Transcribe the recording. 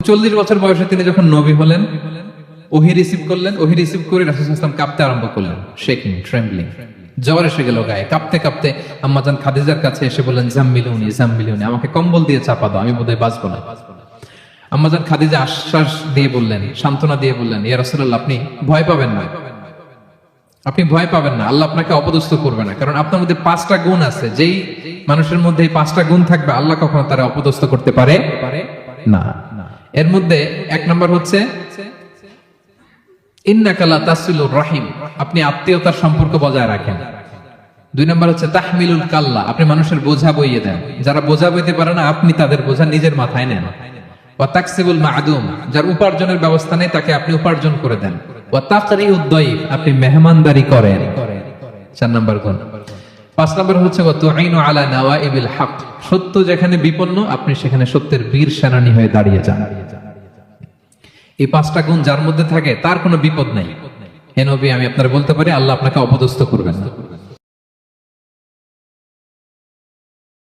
40 বছর বয়সে তিনি যখন নবী হলেন, ওহী রিসিভ করলেন, ওহী রিসিভ করে রাসূল সাল্লাল্লাহু আলাইহি ওয়াসাল্লাম কাঁপতে আরম্ভ করলেন, শেকিং, ট্রেম্বলিং, জ্বর এসে গেল গায়ে। কাঁপতে কাঁপতে আম্মাজান খাদিজার কাছে এসে বললেন, জাম্মিলুনি জাম্মিলুনি, আমাকে কম্বল দিয়ে চাপা দাও, আমি বোধহয় বাঁচবো না। আম্মাজান খাদিজা আশ্বাস দিয়ে বললেন, সান্ত্বনা দিয়ে বললেন, ইয়া রাসূলুল্লাহ, আপনি ভয় পাবেন না, আপনি ভয় পাবেন না, আল্লাহ আপনাকে অপদস্থ করবে না। কারণ আপনার মধ্যে 5টা গুণ আছে, যেই মানুষের মধ্যে এই 5টা গুণ থাকবে আল্লাহ কখনো তারা অপদস্থ করতে পারে না। এর মধ্যে 1 নম্বর হচ্ছে ইন্নাকা লা তাসিলুর রাহিম, আপনি আত্মীয়তার সম্পর্ক বজায় রাখেন। 2 নম্বর হচ্ছে তাহমিলুল কাল্লা, আপনি মানুষের বোঝা বইয়ে দেন। যারা বোঝা বইতে পারে না, আপনি তাদের বোঝা নিজের মাথায় নেন। ওয়া তাকসিবুল মা'দুম, যার উপার্জনের ব্যবস্থা নেই তাকে আপনি উপার্জন করে দেন। ওয়া তাকরিউদ দাইফ, আপনি মেহমানদারি করেন। 4 নম্বর গুণ। 5 নম্বর হচ্ছে ওয়া তুঈনু আলা নাওয়াইবিল হক, সত্য যেখানে বিপন্ন আপনি সেখানে সত্যের বীর সেনানী হয়ে দাঁড়িয়ে যান। এই 5টা গুণ যার মধ্যে থাকে তার কোনো বিপদ নাই। হে নবী, আমি আপনার বলতে পারি আল্লাহ আপনাকে অপদস্থ করবেন না।